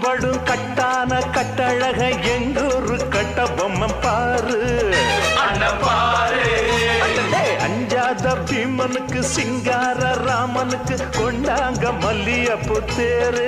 படும் கட்டான கட்டழக எங்கூரு கட்ட பொம்மன் பாரு பாரு. அஞ்சாத பீமனுக்கு சிங்கார ராமனுக்கு கொண்டாங்க மல்லியப்பூ தேரு.